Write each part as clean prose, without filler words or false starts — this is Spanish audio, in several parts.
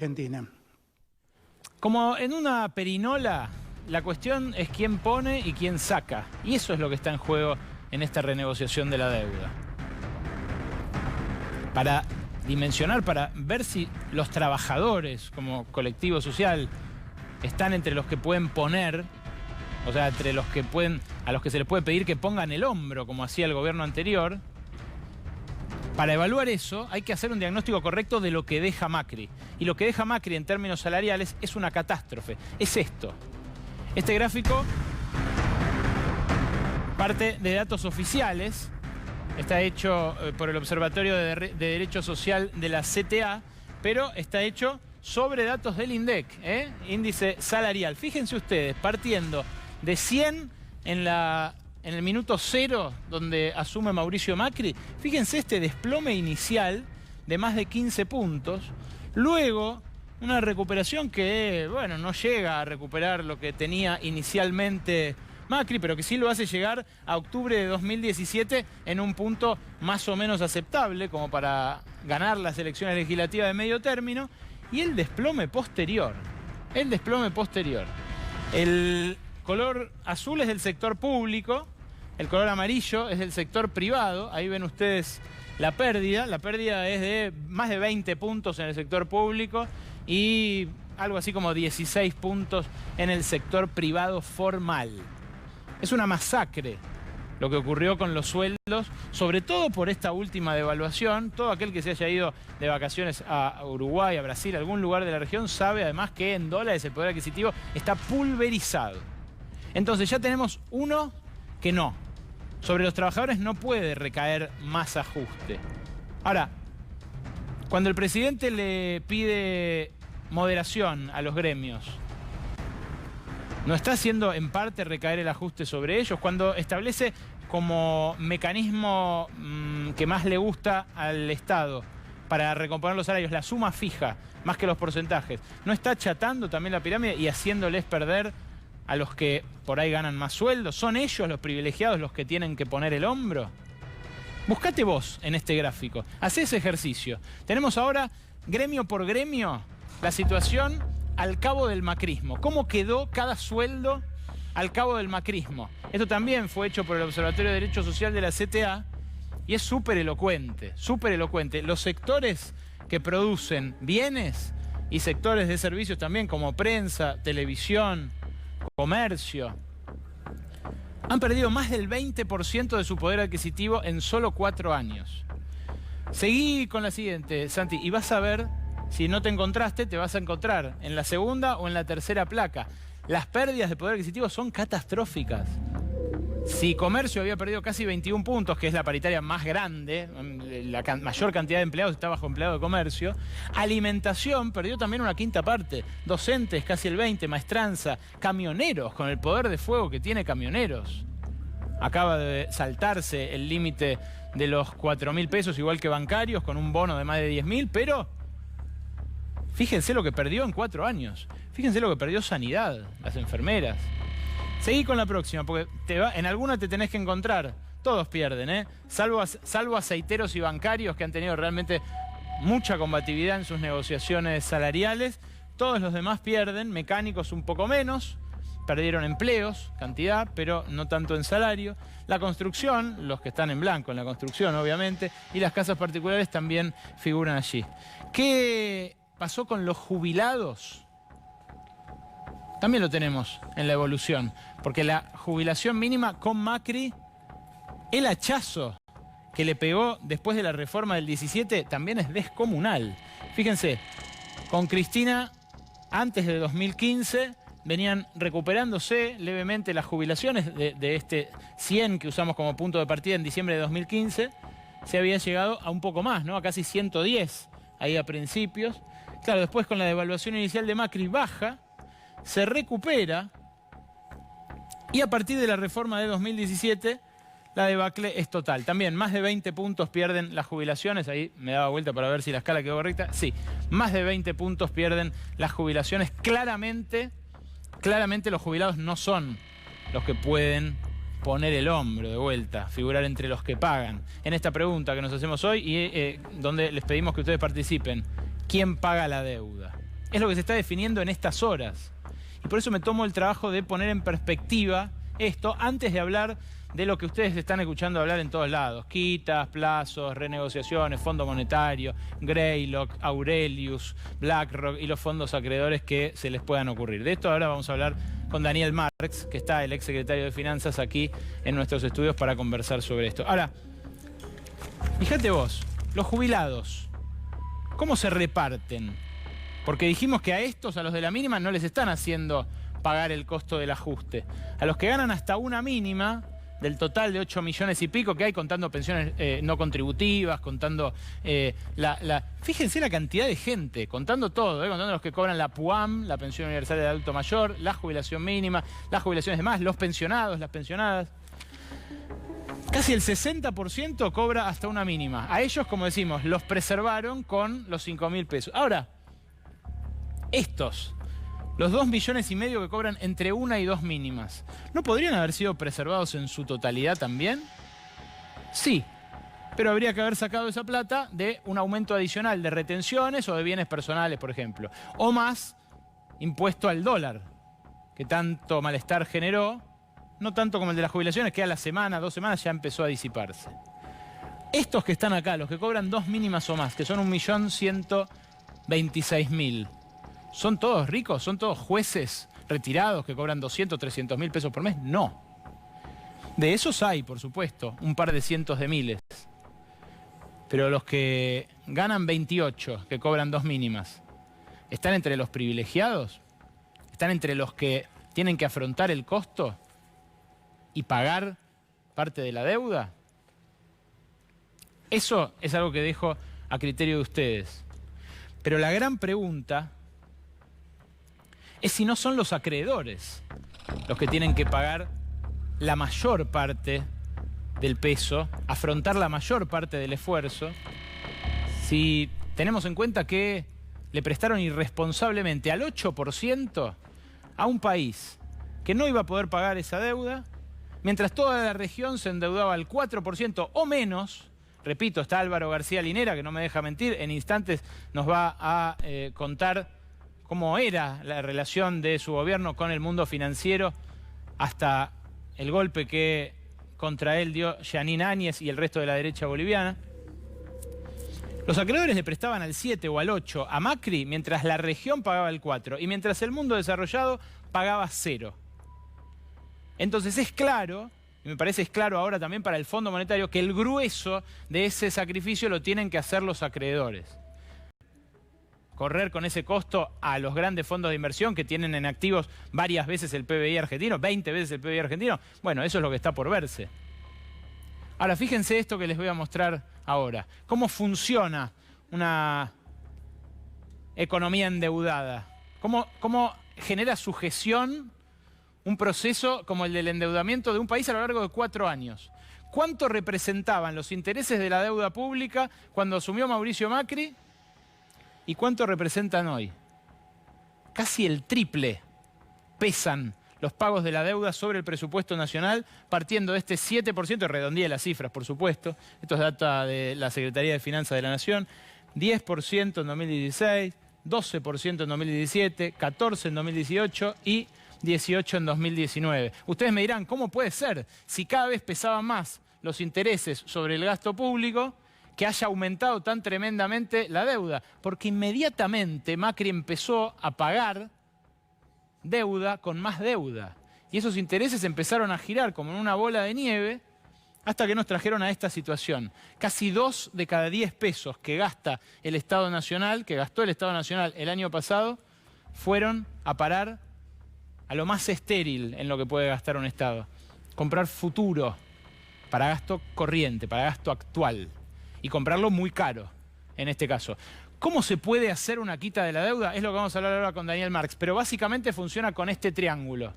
Argentina. Como en una perinola, la cuestión es quién pone y quién saca. Y eso es lo que está en juego en esta renegociación de la deuda. Para dimensionar, para ver si los trabajadores como colectivo social están entre los que pueden poner, o sea, entre los que pueden, a los que se les puede pedir que pongan el hombro, como hacía el gobierno anterior. Para evaluar eso hay que hacer un diagnóstico correcto de lo que deja Macri. Y lo que deja Macri en términos salariales es una catástrofe. Es esto. Este gráfico parte de datos oficiales. Está hecho por el Observatorio de Derecho Social de la CTA, pero está hecho sobre datos del INDEC, índice salarial. Fíjense ustedes, partiendo de 100 en el minuto 0, donde asume Mauricio Macri, fíjense este desplome inicial de más de 15 puntos. Luego, una recuperación que, bueno, no llega a recuperar lo que tenía inicialmente Macri, pero que sí lo hace llegar a octubre de 2017 en un punto más o menos aceptable, como para ganar las elecciones legislativas de medio término. Y el desplome posterior. El desplome posterior. El color azul es del sector público, el color amarillo es del sector privado. Ahí ven ustedes la pérdida. La pérdida es de más de 20 puntos en el sector público y algo así como 16 puntos en el sector privado formal. Es una masacre lo que ocurrió con los sueldos, sobre todo por esta última devaluación. Todo aquel que se haya ido de vacaciones a Uruguay, a Brasil, a algún lugar de la región, sabe además que en dólares el poder adquisitivo está pulverizado. Entonces ya tenemos uno que no. Sobre los trabajadores no puede recaer más ajuste. Ahora, cuando el presidente le pide moderación a los gremios, ¿no está haciendo en parte recaer el ajuste sobre ellos? Cuando establece como mecanismo que más le gusta al Estado para recomponer los salarios la suma fija más que los porcentajes, ¿no está achatando también la pirámide y haciéndoles perder a los que por ahí ganan más sueldos? ¿Son ellos los privilegiados los que tienen que poner el hombro? Buscate vos en este gráfico, hacé ese ejercicio. Tenemos ahora, gremio por gremio, la situación al cabo del macrismo. ¿Cómo quedó cada sueldo al cabo del macrismo? Esto también fue hecho por el Observatorio de Derecho Social de la CTA y es súper elocuente, súper elocuente. Los sectores que producen bienes y sectores de servicios también, como prensa, televisión, comercio, han perdido más del 20% de su poder adquisitivo en solo 4 años. Seguí con la siguiente, Santi, y vas a ver. Si no te encontraste, te vas a encontrar en la segunda o en la tercera placa. Las pérdidas de poder adquisitivo son catastróficas. Si comercio había perdido casi 21 puntos, que es la paritaria más grande, la mayor cantidad de empleados está bajo empleado de comercio, alimentación perdió también una quinta parte, docentes casi el 20%, maestranza, camioneros, con el poder de fuego que tiene camioneros. Acaba de saltarse el límite de los 4.000 pesos, igual que bancarios, con un bono de más de 10.000, pero fíjense lo que perdió en 4 años. Fíjense lo que perdió sanidad, las enfermeras. Seguí con la próxima, porque en alguna te tenés que encontrar. Todos pierden, salvo aceiteros y bancarios, que han tenido realmente mucha combatividad en sus negociaciones salariales. Todos los demás pierden, mecánicos un poco menos. Perdieron empleos, cantidad, pero no tanto en salario. La construcción, los que están en blanco en la construcción, obviamente, y las casas particulares también figuran allí. ¿Qué pasó con los jubilados? También lo tenemos en la evolución, porque la jubilación mínima con Macri, el hachazo que le pegó después de la reforma del 17 también es descomunal. Fíjense, con Cristina, antes de 2015, venían recuperándose levemente las jubilaciones de este 100 que usamos como punto de partida en diciembre de 2015. Se había llegado a un poco más, ¿no? A casi 110 ahí a principios. Claro, después con la devaluación inicial de Macri baja, se recupera y a partir de la reforma de 2017 la debacle es total. También más de 20 puntos pierden las jubilaciones. Ahí me daba vuelta para ver si la escala quedó correcta. Sí, más de 20 puntos pierden las jubilaciones. Claramente los jubilados no son los que pueden poner el hombro de vuelta, figurar entre los que pagan. En esta pregunta que nos hacemos hoy y donde les pedimos que ustedes participen, ¿quién paga la deuda? Es lo que se está definiendo en estas horas. Y por eso me tomo el trabajo de poner en perspectiva esto antes de hablar de lo que ustedes están escuchando hablar en todos lados. Quitas, plazos, renegociaciones, Fondo Monetario, Greylock, Aurelius, BlackRock y los fondos acreedores que se les puedan ocurrir. De esto ahora vamos a hablar con Daniel Marx, que está el ex secretario de Finanzas aquí en nuestros estudios para conversar sobre esto. Ahora, fíjate vos, los jubilados, ¿cómo se reparten? Porque dijimos que a estos, a los de la mínima, no les están haciendo pagar el costo del ajuste. A los que ganan hasta una mínima, del total de 8 millones y pico que hay, contando pensiones no contributivas, contando fíjense la cantidad de gente, contando todo, contando los que cobran la PUAM, la pensión universal del adulto mayor, la jubilación mínima, las jubilaciones de más, los pensionados, las pensionadas. Casi el 60% cobra hasta una mínima. A ellos, como decimos, los preservaron con los 5.000 pesos. Ahora, estos, los 2,5 millones que cobran entre una y dos mínimas, ¿no podrían haber sido preservados en su totalidad también? Sí, pero habría que haber sacado esa plata de un aumento adicional de retenciones o de bienes personales, por ejemplo. O más, impuesto al dólar, que tanto malestar generó, no tanto como el de las jubilaciones, que a la semana, 2 semanas ya empezó a disiparse. Estos que están acá, los que cobran 2 mínimas o más, que son 1.126.000, ¿son todos ricos? ¿Son todos jueces retirados que cobran 200, 300.000 pesos por mes? No. De esos hay, por supuesto, un par de cientos de miles. Pero los que ganan 28, que cobran 2 mínimas, ¿están entre los privilegiados? ¿Están entre los que tienen que afrontar el costo y pagar parte de la deuda? Eso es algo que dejo a criterio de ustedes. Pero la gran pregunta es si no son los acreedores los que tienen que pagar la mayor parte del peso, afrontar la mayor parte del esfuerzo, si tenemos en cuenta que le prestaron irresponsablemente al 8% a un país que no iba a poder pagar esa deuda, mientras toda la región se endeudaba al 4% o menos. Repito, está Álvaro García Linera, que no me deja mentir, en instantes nos va a contar cómo era la relación de su gobierno con el mundo financiero hasta el golpe que contra él dio Jeanine Áñez y el resto de la derecha boliviana. Los acreedores le prestaban al 7 o al 8 a Macri, mientras la región pagaba el 4 y mientras el mundo desarrollado pagaba 0. Entonces es claro, y me parece es claro ahora también para el Fondo Monetario, que el grueso de ese sacrificio lo tienen que hacer los acreedores. Correr con ese costo a los grandes fondos de inversión que tienen en activos varias veces el PBI argentino, 20 veces el PBI argentino, bueno, eso es lo que está por verse. Ahora, fíjense esto que les voy a mostrar ahora. ¿Cómo funciona una economía endeudada? ¿Cómo genera sujeción un proceso como el del endeudamiento de un país a lo largo de 4 años? ¿Cuánto representaban los intereses de la deuda pública cuando asumió Mauricio Macri? ¿Y cuánto representan hoy? Casi el triple pesan los pagos de la deuda sobre el presupuesto nacional, partiendo de este 7%, redondeé las cifras, por supuesto, esto es data de la Secretaría de Finanzas de la Nación, 10% en 2016, 12% en 2017, 14% en 2018 y 18% en 2019. Ustedes me dirán, ¿cómo puede ser si cada vez pesaban más los intereses sobre el gasto público que haya aumentado tan tremendamente la deuda? Porque inmediatamente Macri empezó a pagar deuda con más deuda. Y esos intereses empezaron a girar como en una bola de nieve hasta que nos trajeron a esta situación. Casi 2 de cada 10 pesos que gasta el Estado Nacional, que gastó el Estado Nacional el año pasado, fueron a parar a lo más estéril en lo que puede gastar un Estado. Comprar futuro para gasto corriente, para gasto actual. Y comprarlo muy caro, en este caso. ¿Cómo se puede hacer una quita de la deuda? Es lo que vamos a hablar ahora con Daniel Marx, pero básicamente funciona con este triángulo.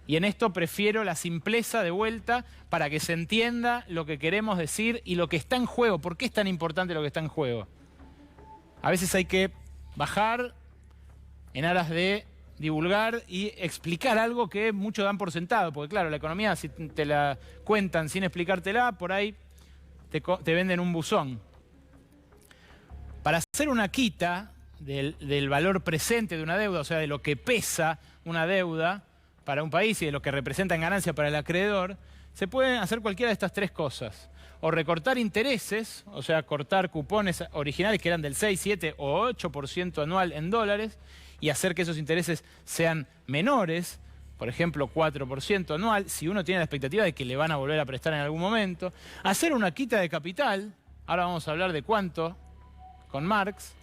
Y en esto prefiero la simpleza de vuelta para que se entienda lo que queremos decir y lo que está en juego. ¿Por qué es tan importante lo que está en juego? A veces hay que bajar en aras de divulgar y explicar algo que muchos dan por sentado, porque claro, la economía, si te la cuentan sin explicártela, por ahí te venden un buzón. Para hacer una quita del valor presente de una deuda, o sea, de lo que pesa una deuda para un país y de lo que representa en ganancia para el acreedor, se pueden hacer cualquiera de estas tres cosas. O recortar intereses, o sea, cortar cupones originales que eran del 6, 7 o 8% anual en dólares y hacer que esos intereses sean menores, por ejemplo, 4% anual, si uno tiene la expectativa de que le van a volver a prestar en algún momento. Hacer una quita de capital, ahora vamos a hablar de cuánto con Marx.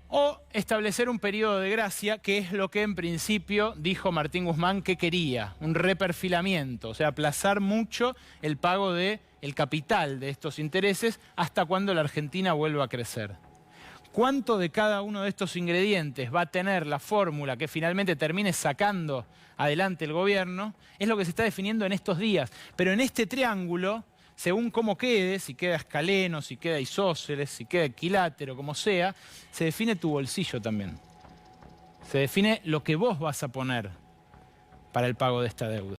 O establecer un periodo de gracia, que es lo que en principio dijo Martín Guzmán que quería, un reperfilamiento, o sea, aplazar mucho el pago del capital de estos intereses hasta cuando la Argentina vuelva a crecer. ¿Cuánto de cada uno de estos ingredientes va a tener la fórmula que finalmente termine sacando adelante el gobierno? Es lo que se está definiendo en estos días. Pero en este triángulo, según cómo quede, si queda Scaleno, si queda Isósceles, si queda Equilátero, como sea, se define tu bolsillo también. Se define lo que vos vas a poner para el pago de esta deuda.